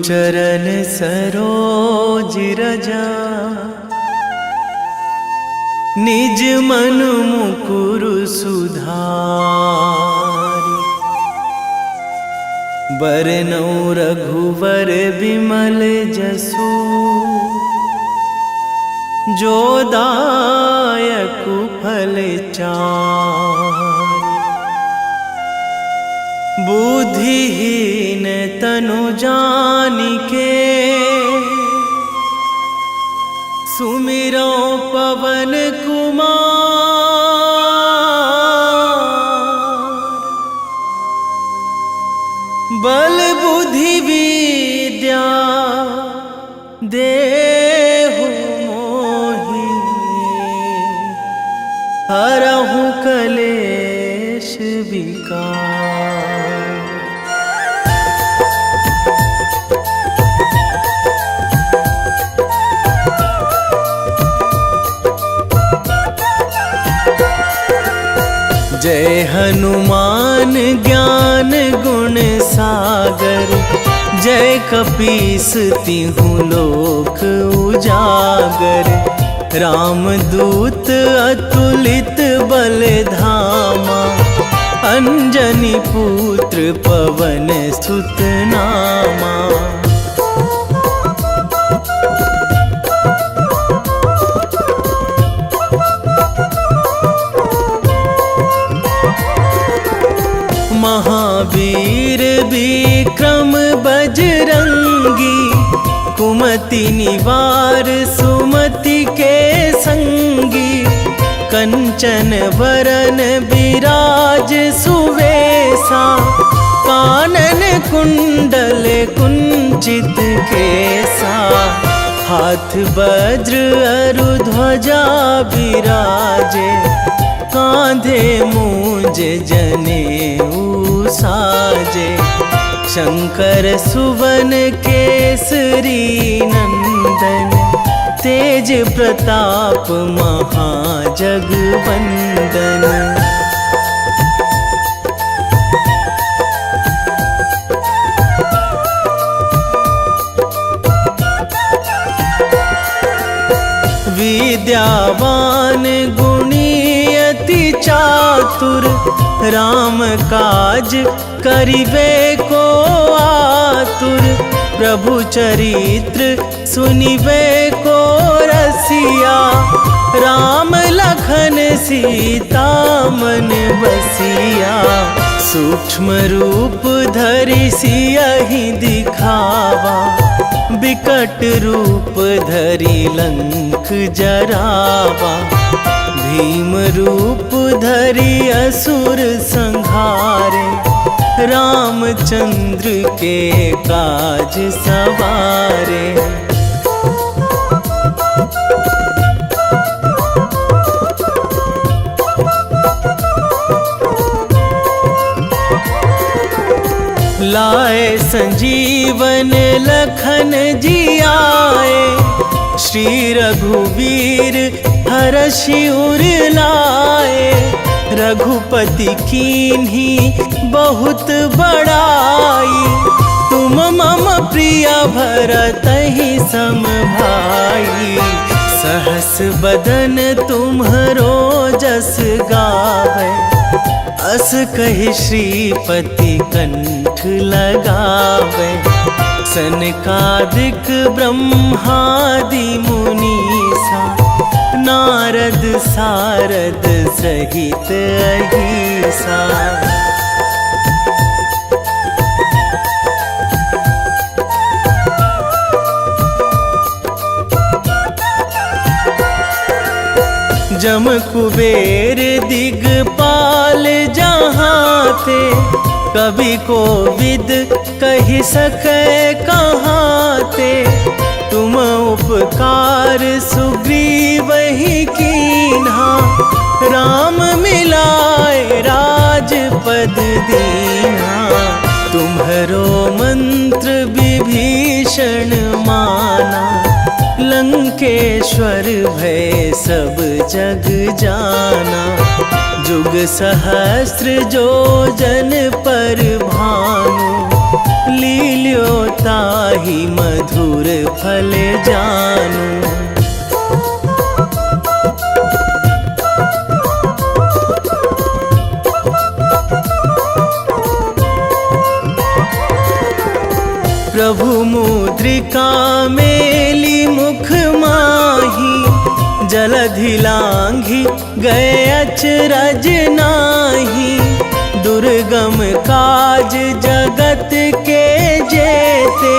चरण सरोज रजा, निज मन मुकुर सुधारि। बरनउँ रघुवर बिमल जसु, जो दायक फल चारि। बुद्धिहीन तनु जानिके, सुमिरो पवन कुमार। बल बुद्धि विद्या देहु मोहि, हरहु कलेश विकार। जय हनुमान ज्ञान गुण सागर, जय कपीस तिहु लोक उजागर। रामदूत अतुलित बल धामा, अंजनी पुत्र पवन सुत नामा। महावीर विक्रम बजरंगी, कुमति निवार सुमति के संगी। कंचन वरन विराज सुवेशा, कानन कुंडल कुंचित केसा। हाथ वज्र अरु ध्वजा विराजे, कांधे मूंज जनेऊ साजे। शंकर सुवन केसरी नंदन, तेज प्रताप महाजगवंदन। विद्यावान गुणी अति चातुर, राम काज करिबे को आतुर। प्रभु चरित्र सुनिबे को रसिया, राम लखन सीता मन बसिया। सूक्ष्म रूप धरि सियहि दिखावा, बिकट रूप धरि लंक जरावा। भीम रूप धरि असुर संहारे, रामचंद्र के काज सवारे। लाए संजीवन लखन जियाए, श्री रघुवीर हरषि उर लाए। रघुपति कीन्ही बहुत बड़ाई, तुम मम प्रिय भरतहि सम भाई। सहस बदन तुम्हरो जस गावै, अस कहि श्रीपति कंठ लगावै। सनकादिक ब्रह्मादि मुनीसा, नारद सारद सहित अहिसा। जम कुबेर दिगपाल जहाँ थे, कवि कोविद कहि सकै कहाँ ते। तुम उपकार सुग्रीवहि कीन्हा, राम मिलाए राजपद दीन्हा। तुम्हरो मंत्र विभीषण माना, लंकेश्वर भय सब जग जाना। जुग सहस्र जो जन पर भानु, लील्यो ताहि मधुर फल जानू। प्रभु मुद्रिका मेली मुख माही, जलधि लांघी गए अचरज नाही। दुर्गम काज जगत के जेते,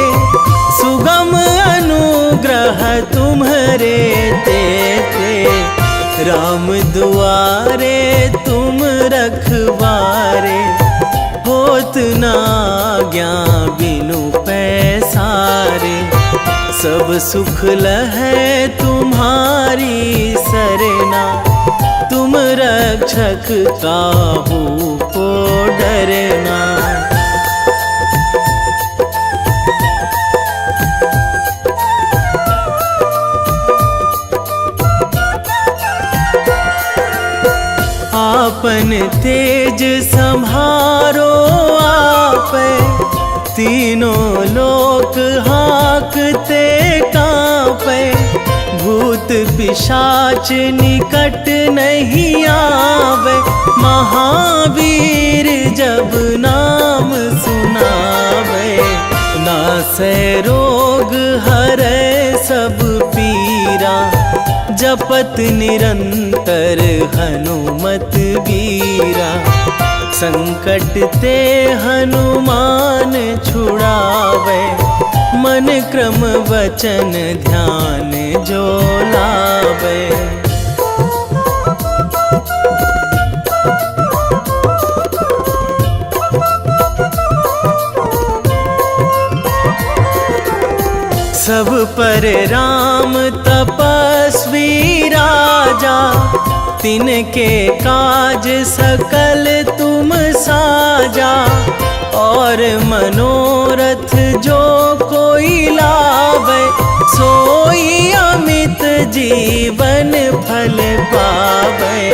सुगम अनुग्रह तुम्हरे तेते। राम दुआरे तुम रखवारे, होत ना आज्ञा बिनु पैसारे। सब सुख लहै तुम्हारी सरना, तुम रक्षक काहू को डरना। आपन तेज संहारो आपै, तीनों लोक हाकते कांपै। भूत पिशाच निकट नहीं आवे, महावीर जब नाम सुनावे। नासै रोग हरै सब पीरा, जपत निरंतर हनुमत वीरा। संकट ते हनुमान छुड़ावे, मन क्रम वचन ध्यान जो लावे। सब पर राम तपस्वी राजा, तिनके काज सकल तुम साजा। और मनोरथ जो कोई लावे, सोई अमित जीवन फल पावे।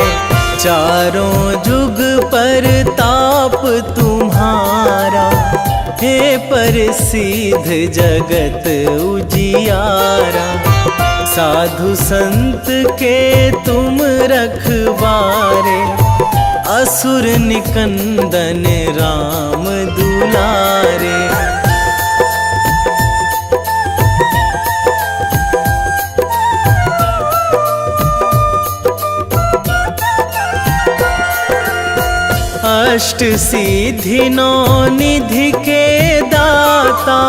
चारों जुग पर ताप तुम्हारा, हे प्रसिद्ध जगत उजियारा। साधु संत के तुम रखवारे, असुर निकंदन राम दुलारे। अष्ट सिद्धि नौ निधि के दाता,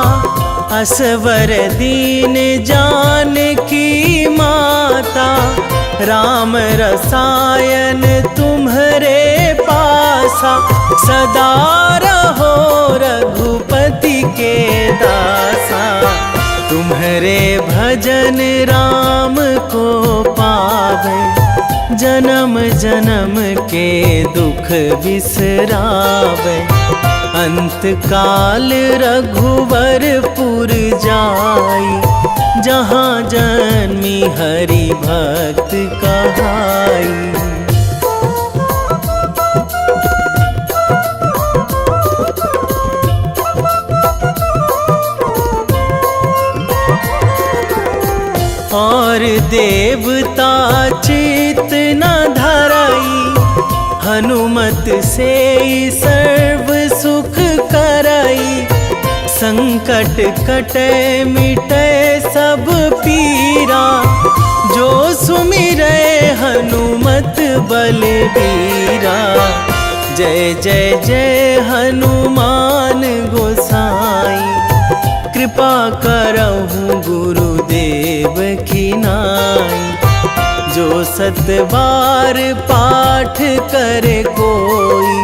असवर दीन जानकी माता। राम रसायन तुम्हरे पासा, सदा रहो रघुपति के दासा। तुम्हरे भजन राम को पावे, जन्म जन्म के दुख बिसरावे। अंत काल रघुवरपुर जाई, जहाँ जन्मी हरि भक्त कहाई। और देवता चित न धराई, हनुमत से सर्व सुख कराई। संकट कटे मिटे सब पीरा, जो सुमिरै हनुमत बलबीरा। जय जय जय हनुमान गोसाई, कृपा करहु गुरुदेव की नाई। जो सतबार पाठ करे कोई,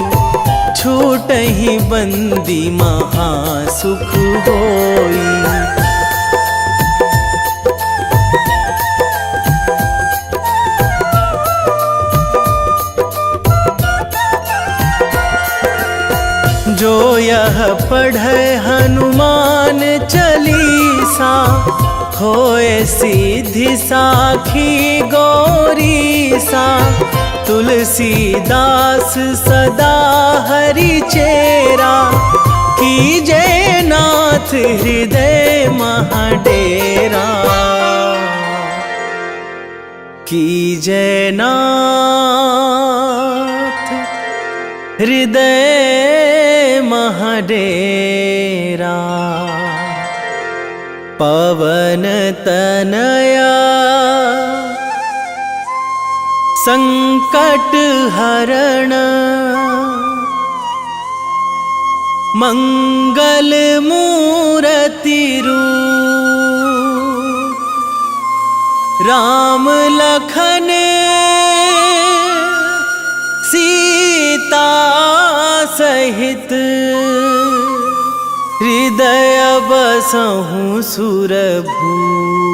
छूटहि बंदी महासुख होई। जो यह पढ़े हनुमान चालीसा, होए सीधी साखी गौरी सा। तुलसीदास सदा हरि चेरा, कीजे नाथ हृदय महाडेरा। कीजे नाथ हृदय महाडेरा। पवन तनया संकट हरण, मंगल मूर्ति रूप। राम लखन सीता सहित, हृदय बसहु सुरभूप।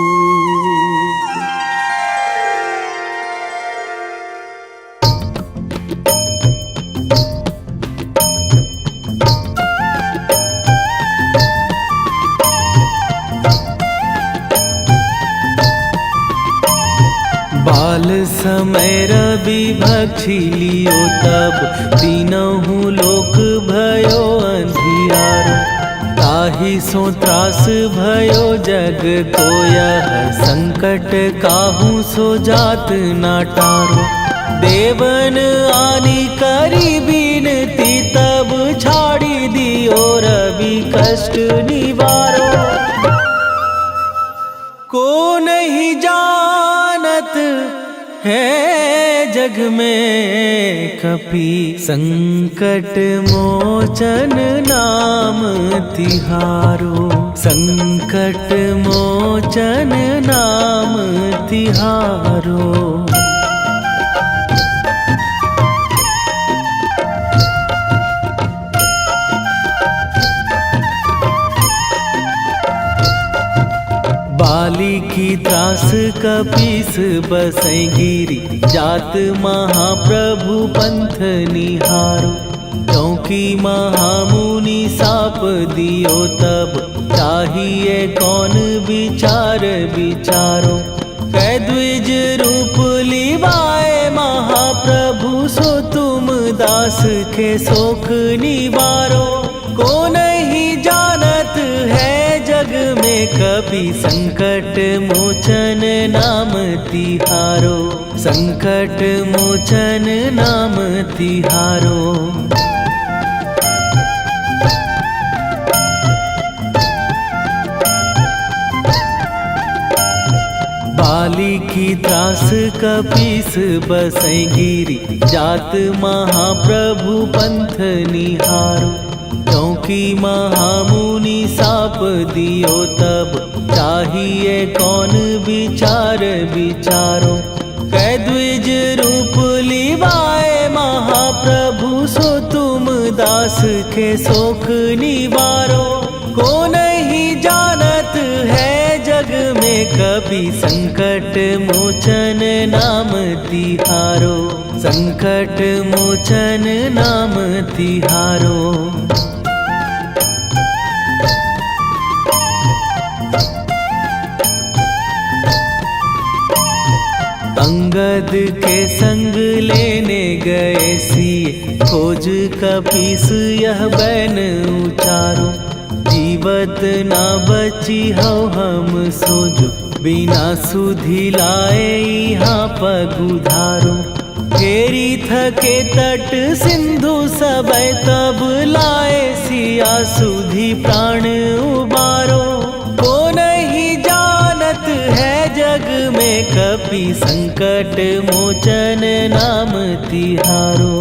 बाल समय रवि भक्षी लियो तब, तीनहु लोक भयो अंधियारो। ताहि सो त्रास भयो जग को यह, संकट काहू सो जात ना टारो। देवन आनी करी बिनती, तब छाड़ी दियो रवि कष्ट निवारो। को नहीं जानत है जग में कपि, संकट मोचन नाम तिहारो। संकट मोचन नाम तिहारो। बाली की त्रास कपीस बसै गिरी, जात महाप्रभु पंथ निहारो। क्योंकि महामुनि साप दियो तब, चाहिए कौन विचार विचारो। कै द्विज रूप लिवाए महाप्रभु, सो तुम दास के शोक निवारो। को नहीं जानत है जग में कपि, संकट मोचन नाम तिहारो। संकट मोचन नाम तिहारो। बाली की त्रास कपीस बसै गिरी, जात महाप्रभु पंथ निहारो। क्योंकि महामुनि साप दियो तब, चाहिए कौन विचार विचारो। कै द्विज रूप लिवाए महाप्रभु, सो तुम दास के शोक निवारो। को नहीं जानत है जग में कपि, संकट मोचन नाम तिहारो। संकट मोचन नाम तिहारो। अंगद के संग लेने गए सिए, खोज कपीस यह बैन उचारो। जीवत ना बची हो हम सोजो, बिना सुधि लाए यहाँ पगुधारो। फेरी थके तट सिंधु सबय, तब लाए सिया सुधि प्राण उबारो। को नहीं जानत है जग में कपि, संकट मोचन नाम तिहारो।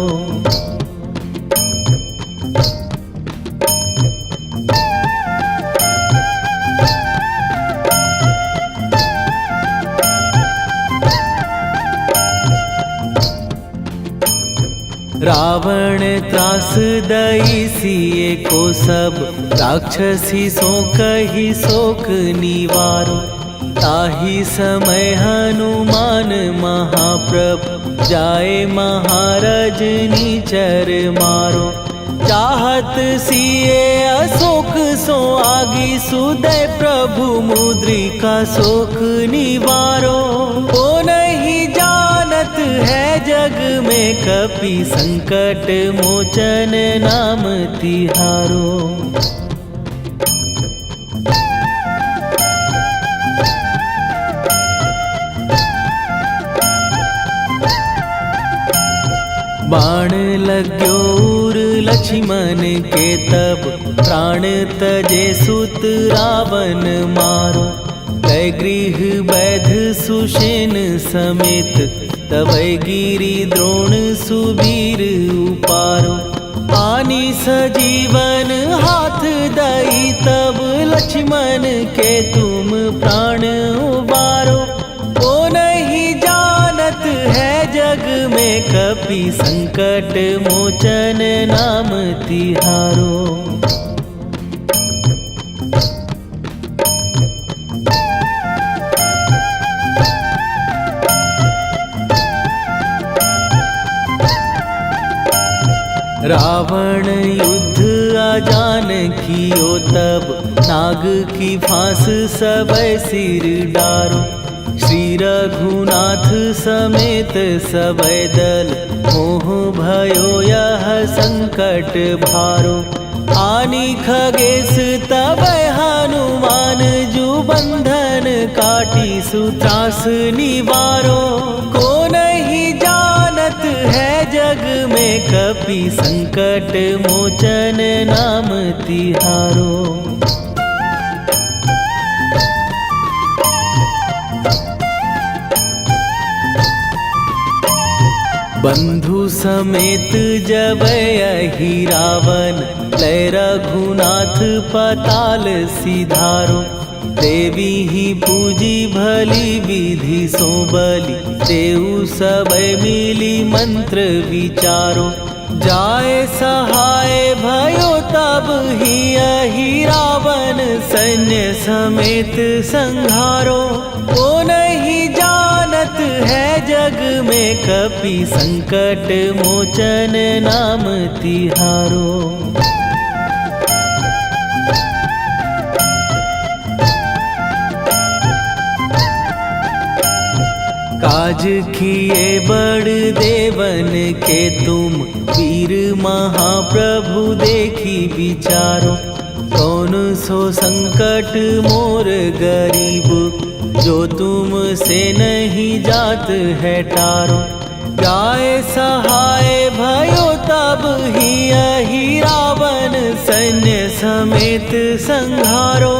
रावण त्रास दई सिए को सब, राक्षसी सो कही शोक निवारो। ताहि समय हनुमान महाप्रभु, जाए महाराज निचर मारो। चाहत सिए अशोक सो आगी सुदय प्रभु मुद्रिका शोक निवारो। ओ नहीं जानत है जग में कपि संकट मोचन नाम तिहारो। बाण लाग्यो उर लक्ष्मण के तब प्राण तजे सुत रावण मारो। कै गृह वैध सुषेण समेत तबै गिरि द्रोण सुबीर उपारो। आनी सजीवन हाथ दई तब लक्ष्मण के तुम प्राण उबारो। ओ नहीं जानत है जग में कपि संकट मोचन नाम तिहारो। रावण युद्ध आजान कियो तब नाग की फांस सबै सिर डारो। श्री रघुनाथ समेत सबै दल मोह भयो यह संकट भारो। आनी खगेश तबै हनुमान जु बंधन काटी सुत्रास निवारो। को नहीं जानत है जग में कपि संकट मोचन नाम तिहारो। बंधु समेत जबै अहि रावण लय रघुनाथ पताल सिधारो। देवी ही पूजी भली विधि सो बलि देऊ सबै मिली मंत्र विचारो। जाए सहाय भयो तब ही अहि रावण सैन्य समेत संहारो। ओ नहीं जानत है जग में कपि संकट मोचन नाम तिहारो। काज किए बड़ देवन के तुम वीर महाप्रभु देखी विचारो। कौन सो संकट मोर गरीब जो तुम से नहीं जात है टारो। जाए सहाय भयो तब ही अहि रावण सैन्य समेत संहारो।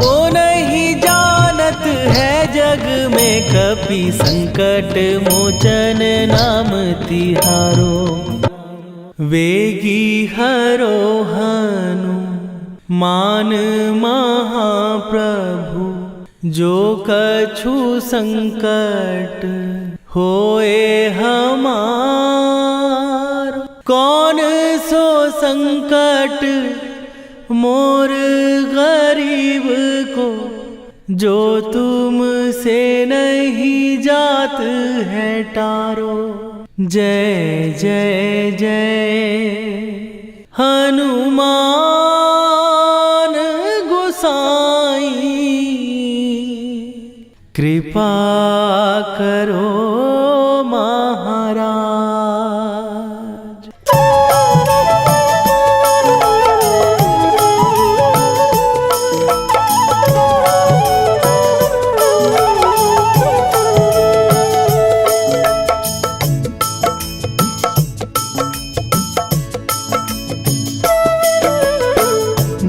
ओ नहीं जानत है जग में कपि संकट मोचन नाम तिहारो। वेगी हरो हनु मान महाप्रभु जो कछु संकट होए हमार। कौन सो संकट मोर गरीब को जो तुम से नहीं जात है टारो। जय जय जय हनुमान गोसाई कृपा करो महाराज।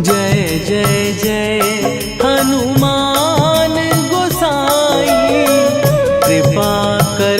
जय जय जय हनुमान गोसाई कृपा कर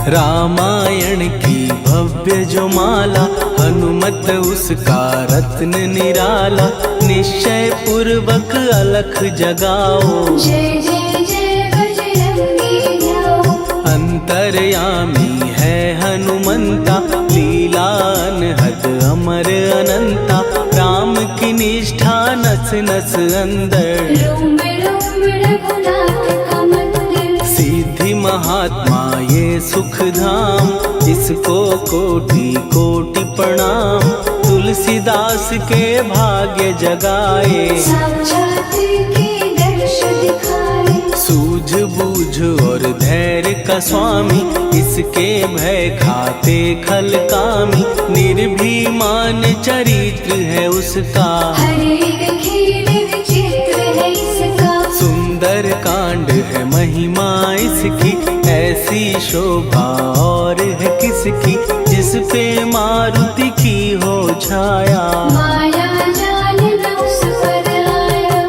रामायण की भव्य जो माला, हनुमत उसका रत्न निराला। निश्चय पूर्वक अलख जगाओ, जय जय जय बजरंगी ध्याओ। अंतर्यामी है हनुमंता, लीला अनहद अमर अनंता। राम की निष्ठा नस नस अंदर, रोम रोम रघुनाथ का मंदिर। सिद्धि महात्मा ये सुख धाम, इसको कोटि कोटि प्रणाम। तुलसीदास के भाग्य जगाए, साक्षात के दर्श दिखाए। सूझ बूझ और धैर्य का स्वामी, इसके भय खाते खल कामी। निर्भीमान चरित्र है उसका, हर एक खेल विचित्र है इसका। सुंदर कांड है महिमा इसकी। ऐसी शोभा और है किसकी, जिस पे मारुति की हो छाया। माया जाल न उस पर आया।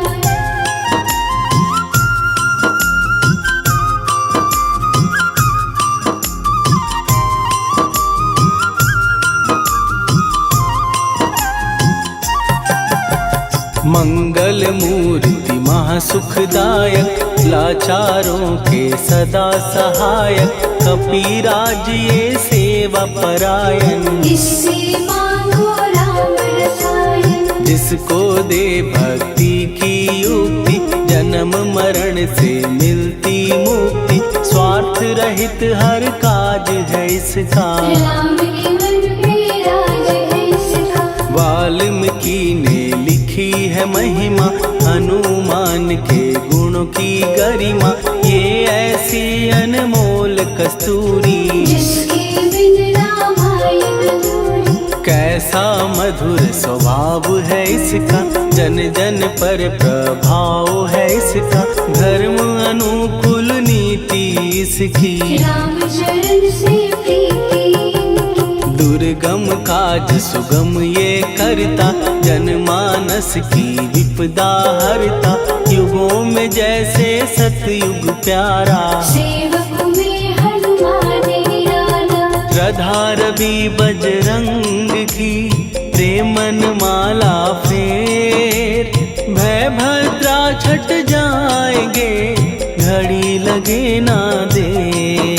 मंगल मूर्ति महासुखदायक, लाचारों के सदा सहायक। कपीराज ये सेवा परायण, इससे मांगो राम रसायन। जिसको दे भक्ति की युक्ति, जन्म मरण से मिलती मुक्ति। स्वार्थ रहित हर काज है इसका, राम के मन पे राज है इसका। वाल्मीकि ने लिखी है महिमा, हनुमान के गुणों की गरिमा। ये ऐसी अनमोल कस्तूरी, जिसके बिन रामायण अधूरी। कैसा मधुर स्वभाव है इसका, जन जन पर प्रभाव है इसका। धर्म अनुकूल नीति इसकी, राम चरण से प्रीति। दुर्गम काज सुगम ये करता, जनमानस की विपदा हरता। युगों में जैसे सतयुग प्यारा, सेवक में हनुमान निराला। श्रद्धा रवि बजरंग की, प्रेमन माला फेर। भय भद्रा छट जाएंगे, घड़ी लगे ना देर।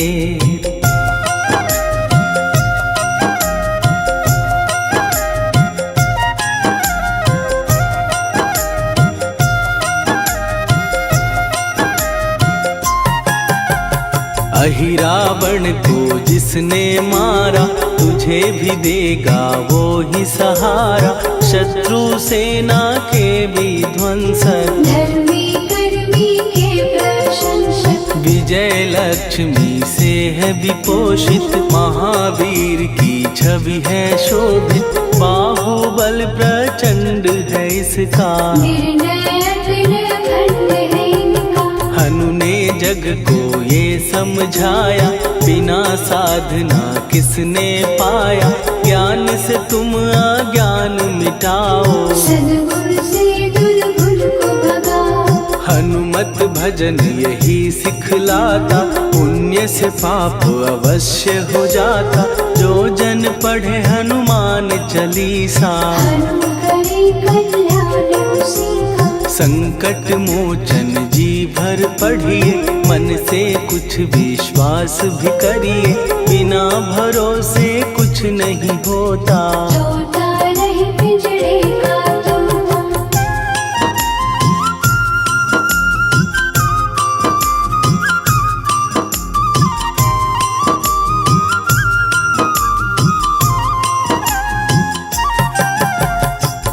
अहिरावण को जिसने मारा, तुझे भी देगा वो ही सहारा। शत्रु सेना के विध्वंसक, धर्मी कर्मी के प्रशंसक। विजय लक्ष्मी से है विपोषित। महावीर की छवि है शोभित, बाहुबल प्रचंड है इसका। निर्णयक अखंड है इनका। हनु ने जग को ये समझाया, बिना साधना किसने पाया। ज्ञान से तुम अज्ञान मिटाओ, सद्गुण से दुर्गुण को भगाओ। हनुमत भजन यही सिखलाता, पुण्य से पाप अवश्य हो जाता। जो जन पढ़े हनुमान चालीसा, हनु करे कल्याण उसी का। संकट मोचन जी भर पढ़िए, मन से कुछ विश्वास भी करिए। बिना भरोसे कुछ नहीं होता, तोता रहे पिंजरे का तोता।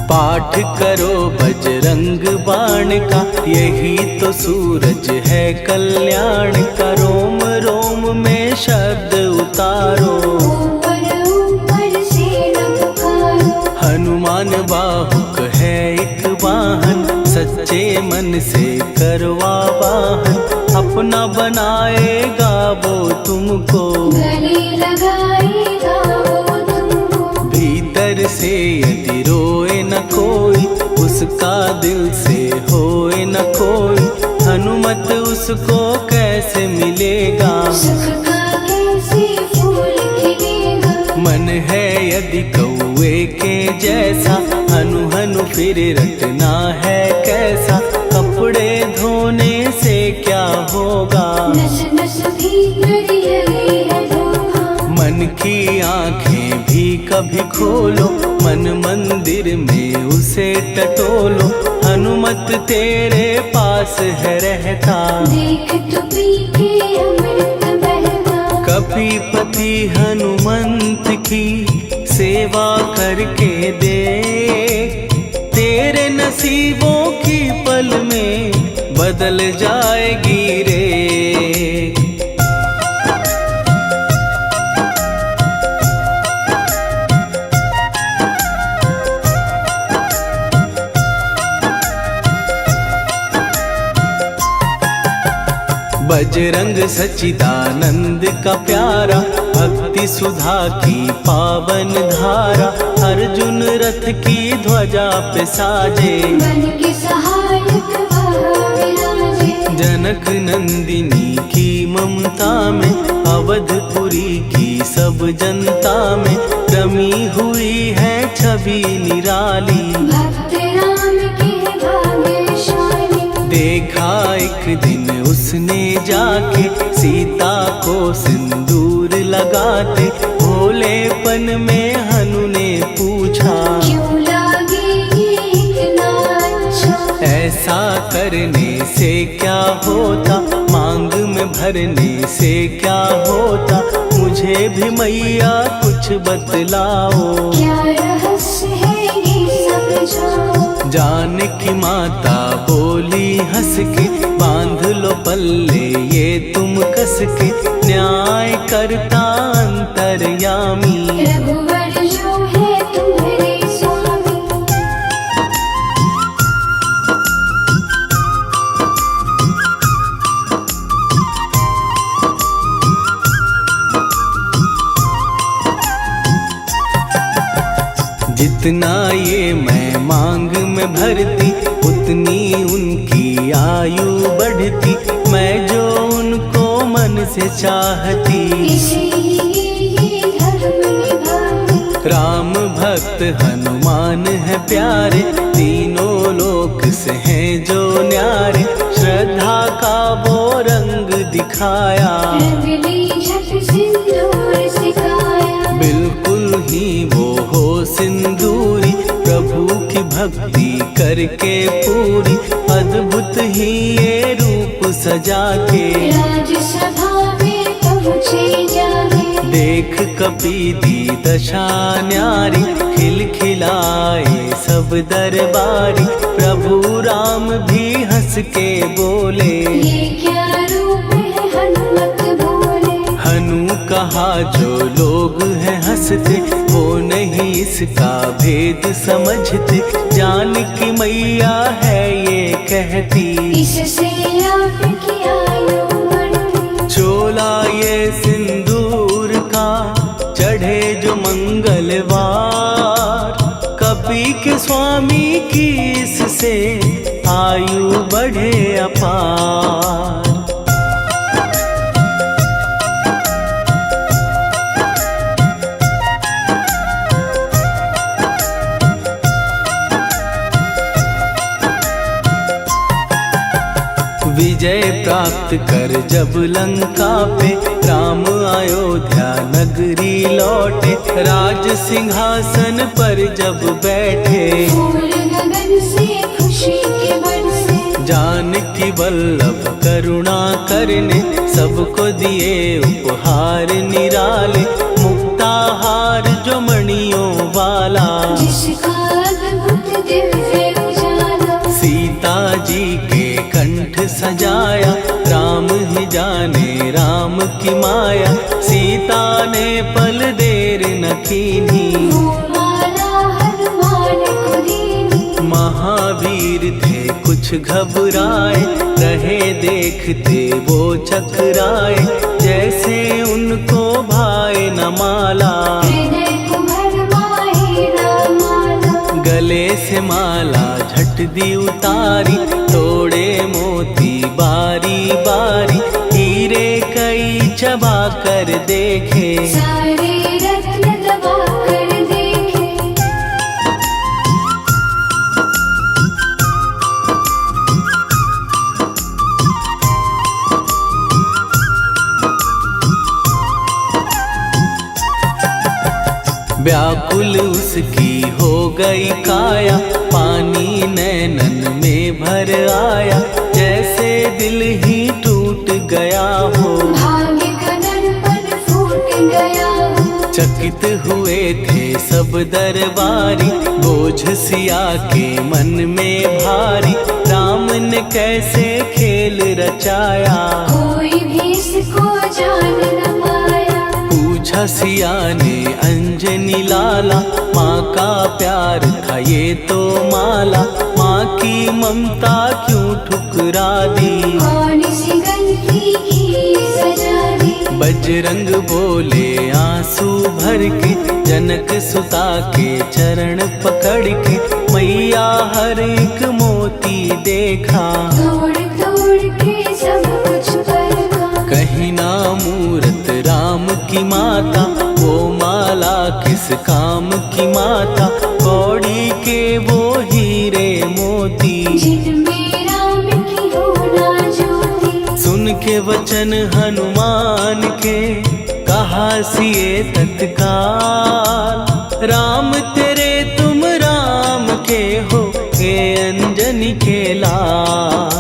पाठ करो बजरंग बाण का, यही तो सूरज है कल्याण का। रोम रोम में शब्द उतारो, ऊपर ऊपर से न पुकारो। हनुमान बाहुक है एक वाहन, सच्चे मन से करवा वाहन। अपना बनाएगा वो तुमको, गले लगाएगा वो तुमको। भीतर से यदि रोए न कोई, उसका दिल से होए न कोई। हनुमत उसको कैसे मिलेगा, सुख का कैसे यदि कौए के जैसा हनु हनु फिर रटना है कैसा। कपड़े धोने से क्या होगा, नस नस भीतर यही है धोखा। मन की आंखें भी कभी खोलो, मन मंदिर में उसे टटोलो। हनुमत तेरे पास है रहता, देख तो पी के अमृत बहता। कपीपति हनुमंत की सेवा करके दे, तेरे नसीबों की पल में बदल जाएगी रे। बजरंग सच्चिदानंद का प्यारा, भक्ति सुधा की पावन धारा। अर्जुन रथ की ध्वजा पे साजे, बन के सहायक वहाँ विराजे। जनक नंदिनी की ममता में, अवधपुरी की सब जनता में रमी हुई है छवि निराली। भक्त राम के भाग्यशाली, देखा एक दिन उसने जाके सीता को सिंदूर लगाते। भोलेपन में हनु ने पूछा, क्यों लागे ये इतना अच्छा। ऐसा करने से क्या होता, मांग में भरने से क्या होता। मुझे भी मैया कुछ बतलाओ, क्या रहस्य है ये समझाओ। जानकी माता बोली हंस के, बांध लो पल्ले ये तुम कस के। न्याय करता अंतर्यामी, रघुवर जो है तुम्हारे स्वामी। जितना ये मैं मांग में भरती, उतनी उनकी आयु बढ़ती। मैं जो उनको मन से चाहती, इसीलिए धर्म निभाती। राम भक्त हनुमान है प्यारे, तीनों लोक से हैं जो न्यारे। श्रद्धा का वो रंग दिखाया, रंगली झट सिंदूर सिखाया। बिल्कुल ही वो हो सिंदूरी, प्रभु की भक्ति करके पूरी। अद्भुत ही ये रूप सजा के, राजसभा में पहुँचे जाके। देख कपीदी दशा न्यारी, खिलखिलाए सब दरबारी। प्रभु राम भी हंस के बोले, ये क्या रूप है हनुमत बोले। हनु कहा जो लोग हैं हंसते, वो नहीं इसका भेद समझते। जानकी मैया है ये कहती, इससे आपकी आयु बढ़ती। चोला ये सिंदूर का चढ़े जो मंगलवार। कपी के स्वामी की इससे आयु बढ़े अपार। विजय प्राप्त कर जब लंका पे, राम अयोध्या नगरी लौटे। राज सिंहासन पर जब बैठे, फूल गगन से खुशी के बरसे। जानकी वल्लभ करुणा करने, सबको दिए उपहार निराले। मुक्ताहार जो मणियों वाला, जिसका अद्भुत दिव्य उजाला। सीता जी के कंठ सजाया। राम ही जाने राम की माया, सीता ने पल देर न कीन्ही। वो माला हनुमान को दीनी। महावीर थे कुछ घबराए, रहे देखते वो चकराए। जैसे उनको भाए न माला, हृदय को भरमाए न माला। गले से माला झट दी उतारी। तोड़े मोती बारी बारी, हीरे कई चबा कर देखे। सारे रत्न दबा कर देखे। व्याकुल उसकी हो गई काया, पानी नैनन में भर आया, जैसे दिल ही टूट गया हो। भाग्य का दर्पण फूट गया हो। चकित हुए थे सब दरबारी, बोझ सिया के मन में भारी, राम ने कैसे खेल रचाया, कोई भी इसको जान न पाया। पूछा सिया ने अंजनी लाला, माँ का प्यार था ये तो माला, माँ की ममता क्यों ठुकरा दी, कौन सी गलती की सजा दी। बजरंग बोले आंसू भर के, जनक सुता के चरण पकड़ के, मैया हर एक मोती देखा, तोड़ तोड़ के सब कुछ परखा। कहीं ना मूरत राम की माता, वो माला किस काम की माता, कौड़ी के वो हीरे मोती, जिनमें राम की हो ना ज्योति। सुन के वचन हनुमान के, कहा सिए तत्काल, राम तेरे तुम राम के हो, ये अंजनी के लाल।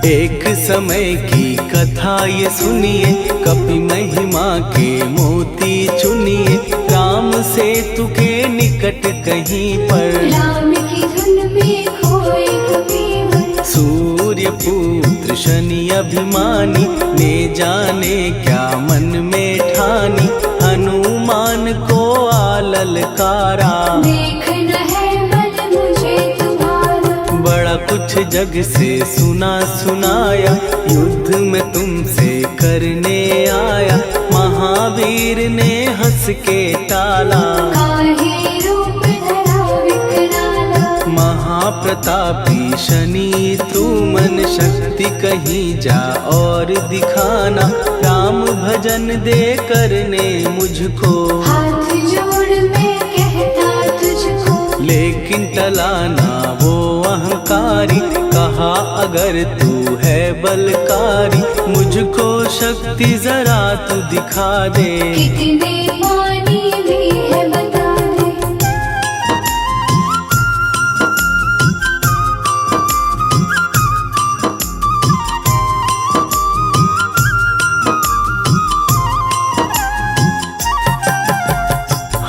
एक समय की कथा ये सुनिए, कपि महिमा के मोती चुनिए, राम सेतु के निकट कहीं पर, राम की धुन में खोए कबीर। सूर्य पुत्र शनि अभिमानी, ने जाने क्या मन में ठानी, हनुमान को आललकारा, देखना है मन मुझे तुम्हारा। बड़ा कुछ जग से सुना सुनाया, युद्ध में तुमसे करने आया, महावीर ने हंस के टाला, काहे रूप धरा विकराला। महाप्रतापी शनि तू मन शक्ति कहीं जा और दिखाना, राम भजन दे करने मुझको, हाथ जोड़ मैं कहता तुझको। लेकिन टलाना वो अहंकारी, कहा अगर तू है बलकारी, मुझको शक्ति जरा तू दिखा दे, कितने पानी भी है बता दे।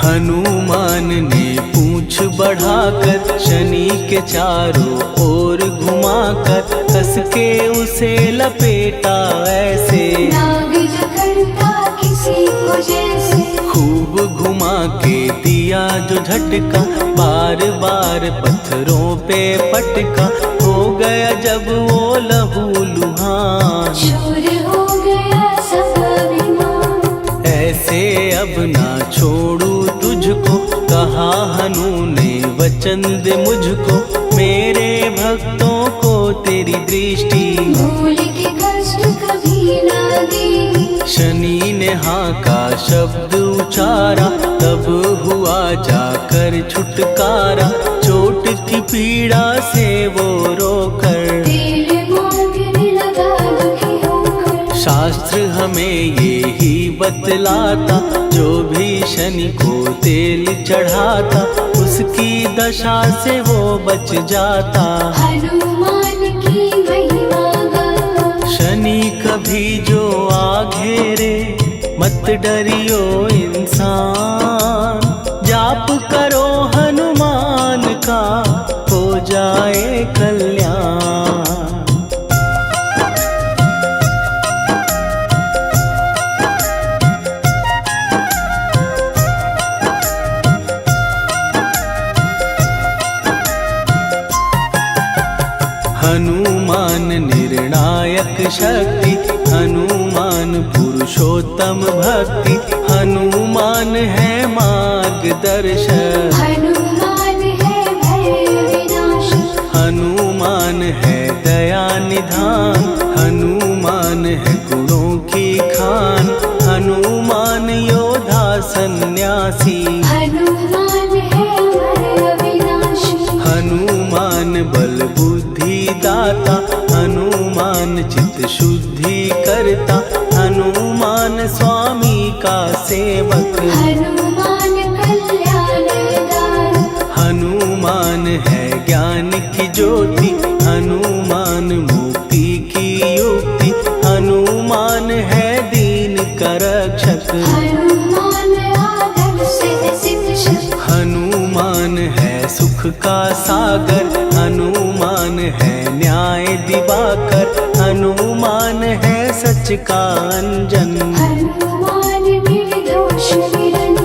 हनुमान ने पूंछ बढ़ाकर, शनि के चारों ओर घुमाकर, कस के उसे लपेटा ऐसे, नाग जो करता किसी को जैसे। खूब घुमा के दिया जो झटका, बार बार पत्थरों पे पटका, हो गया जब वो लहू लुहान, चूर हो गया सब अभिमान। ऐसे अब ना छोड़ू तुझको, कहा हनु ने वचन दे मुझको, मेरे भक्तों को तेरी दृष्टि, भूल के कष्ट कभी ना देगी। शनि ने हाँ का शब्द उचारा, तब हुआ जाकर छुटकारा, चोट की पीड़ा से वो रोकर, तेल मांगने लगा दुखी होकर। शास्त्र हमें ये ही बतलाता, जो भी शनि को तेल चढ़ाता, उसकी दशा से वो बच जाता, हनुमान की महिमा गाता। शनि कभी जो आ घेरे, मत डरियो इंसान, जाप करो हनुमान का, हो जाए कल्याण। हनुमान निर्णायक शक्ति, हनुमान पुरुषोत्तम भक्ति, हनुमान है मार्गदर्शक, हनुमान है भय विनाशक। हनुमान है दया निधान, हनुमान है गुणों की खान, हनुमान योद्धा सन्यासी, हनुमान है हनुमान बल बुद्धि दाता, हनुमान चित्त शुद्धि करता, हनुमान स्वामी का सेवक। हनुमान कल्याणदायक, हनुमान है ज्ञान की ज्योति, हनुमान मुक्ति की युक्ति, हनुमान है दीन का रक्षक। हनुमान आदर्श शिक्षक, हनुमान है सुख का सागर, हनुमान है न्याय दिवाकर, हनुमान है सच का अंजन। हनुमान निर्दोष निरंजन।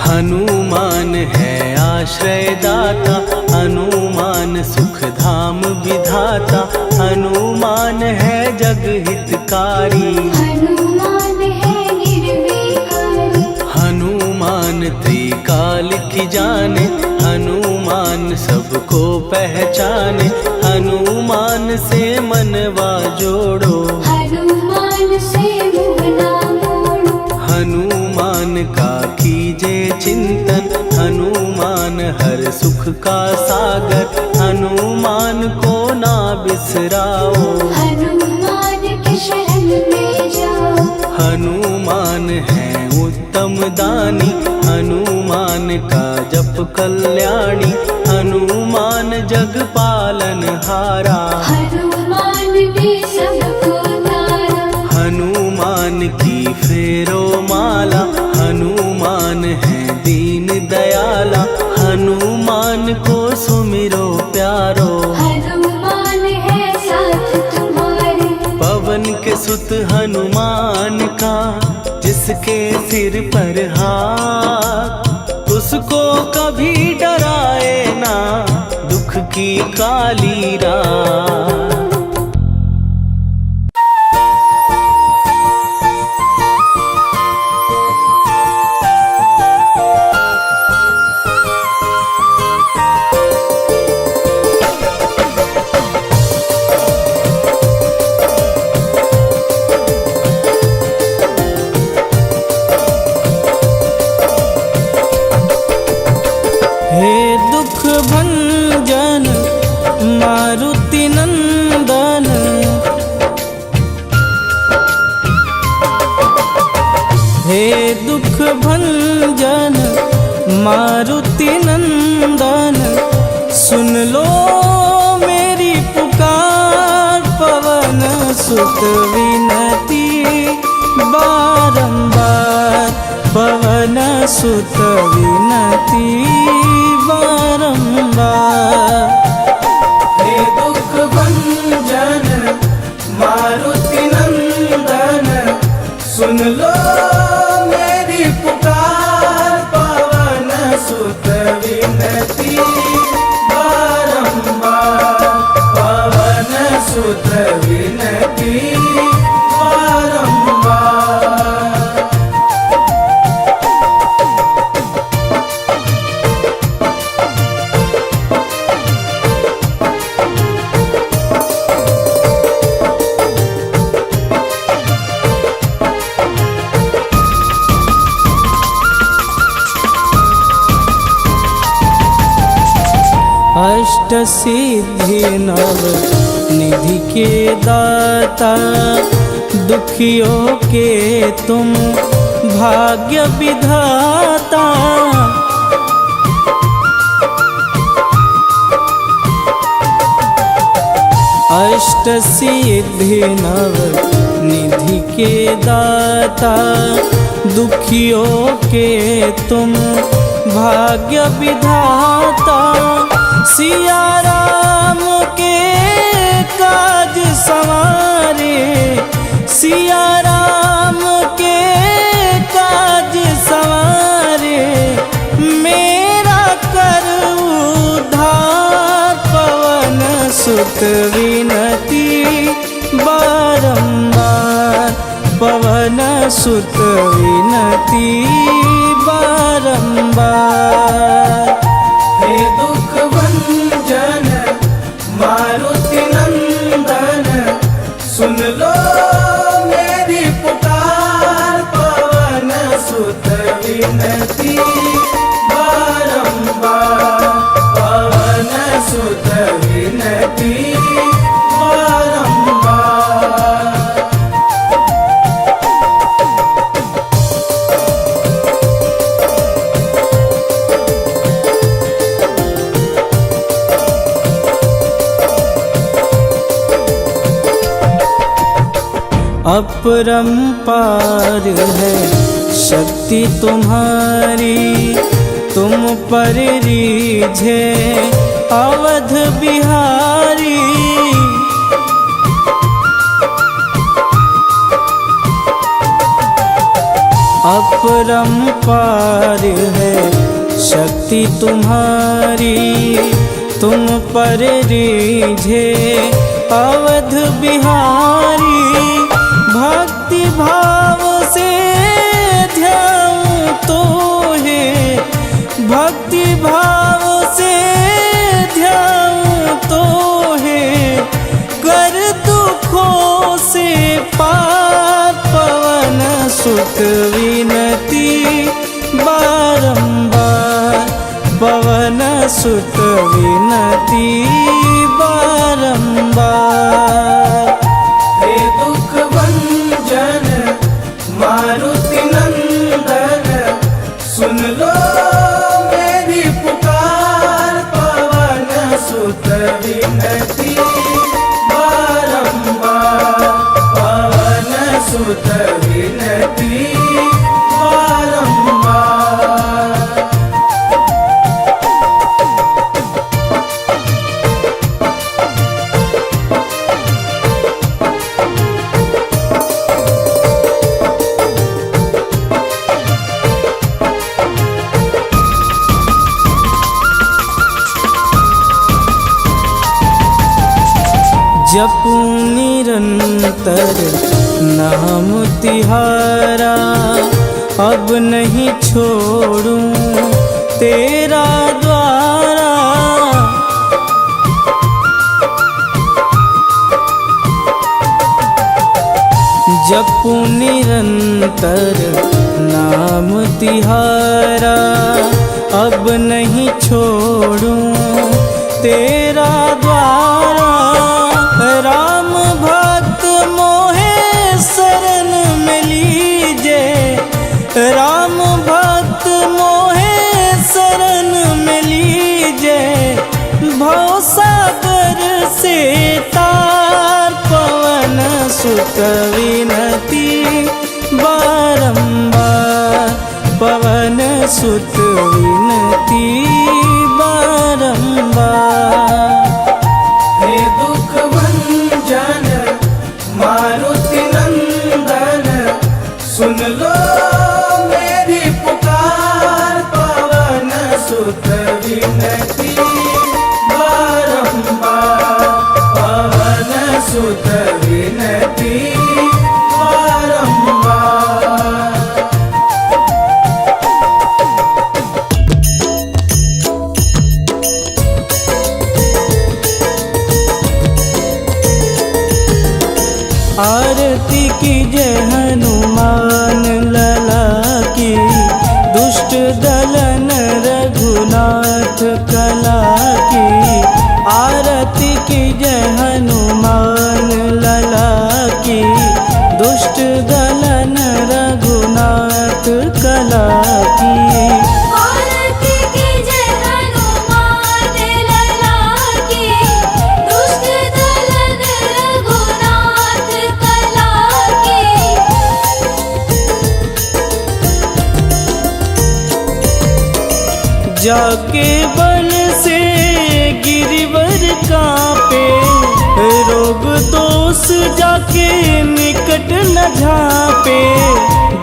हनुमान है आश्रय दाता, हनुमान सुख धाम विधाता, हनुमान है जग हितकारी। हनुमान है निर्विकारी, हनुमान त्रिकाल की जाने, हनुमान सबको पहचाने, हनुमान से मनवा जोड़ो। हनुमान से मुँह ना मोड़ो। हनुमान का कीजे चिंतन, हनुमान हर सुख का सागर, हनुमान को ना बिसराओ। हनुमान के शरण में जाओ। हनुमान है उत्तम दानी, हनुमान का जप कल्याणी, हनुमान जग पालन हारा। हनुमान ने सबको तारा। हनुमान की फेरो माला, हनुमान है दीन दयाला, हनुमान को सुमिरो प्यारो। हनुमान है साथ तुम्हारे। पवन के सुत हनुमान का, जिसके सिर पर हाथ, उसको कभी डराए ना दुख की काली रात। हे दुख भंजन मारुति नंदन, हे दुख भंजन मारुति नंदन, सुन लो मेरी पुकार, पवन सुत विनती बारंबार, पवन सुत विनती बारंबार। हे दुख भंजन मारुति नंदन, सुन लो मेरी पुकार, पवन सुत विनती बारंबार, पवन सुत विनती बारंबार। अष्ट सिद्धि नव निधि के दाता, दुखियों के तुम भाग्य विधाता। अष्ट सिद्धि नव निधि के दाता, दुखियों के तुम भाग्य विधाता। सिया राम के काज सवारे, सिया राम के काज सवारे, मेरा कर उद्धार, पवन सुत विनती बारंबार, पवन सुत विनती बारंबार। हे दुख भंजन मारुति बारंबार पवन सुत विनती बारंबार। अपरंपार है शक्ति तुम्हारी, तुम पर रीझे अवध बिहारी। अपरंपार है शक्ति तुम्हारी, तुम पर रीझे अवध बिहारी। भक्ति भाव से ध्याऊं तो है, भक्ति भाव से ध्याऊं तो है, कर दुखों से पार पवन सुत विनती बारंबार पवन सुत विनती बारंबार। हे दुख भंजन मारुति नंदन, सुन लो मेरी पुकार पवन सुत विनती बारंबार पवन सुत विनती बारंबार। जपूं निरंतर नाम तिहारा, अब नहीं छोड़ूं तेरा द्वारा। जपूं निरंतर नाम तिहारा, अब नहीं छोड़ूं तेरा द्वारा। राम भक्त मोहे शरण में लीजे, राम भक्त मोहे शरण में लीजे। भवसागर से तार पवन सुत विनती बारंबार पवन सुत विनती बारंबार। हे दुख भंजन मारुति नंदन, सुन लो मेरी पुकार पवन सुत विनती बारंबार पवन सुत विनती बारंबार। आरती की जय हनुमान लला की, दुष्ट दलन रघुनाथ कला की। आरती की जय हनुमान लला की, दुष्ट दलन रघुनाथ कला की। आरती की जय हनुमान लला की, दुष्ट दलन रघुनाथ कला की। जाके बल से गिरिवर कांपे, रोग दोष जाके निकट न झांपे।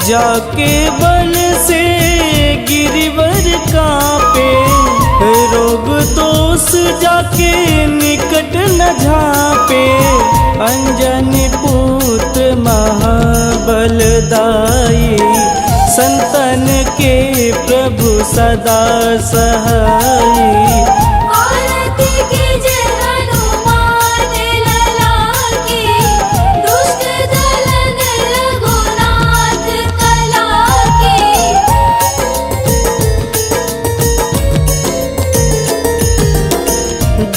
जाके बल से गिरिवर कांपे, रोग दोष जाके निकट न झांपे। अंजनी पुत्र महाबलदाई, संतन के प्रभु सदा सहाई। आरती की जय हनुमान लला की, दुष्ट दलन रघुनाथ कला की।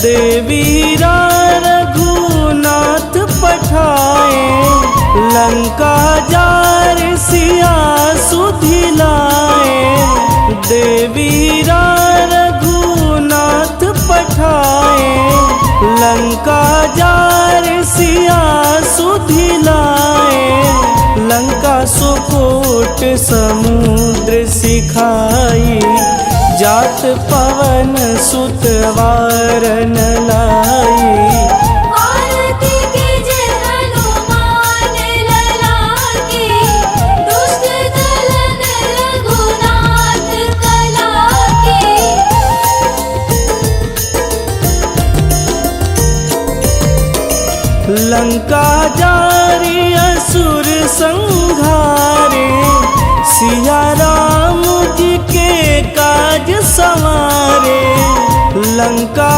देवीरा रघुनाथ पठाए, लंका जार सिया सुधिलाए। देवीरा रघुनाथ पठाए, लंका जार सिया सुधिलाए। लंका सुकोट समुद्र सिखाई, जात पवन सुत वारन लाई। आरती कीजे हनुमान लला की, दुष्ट दलन रघुनाथ कला की। लंका जारी असुर संहारे, सिया राम जी के काज संवारे। लंका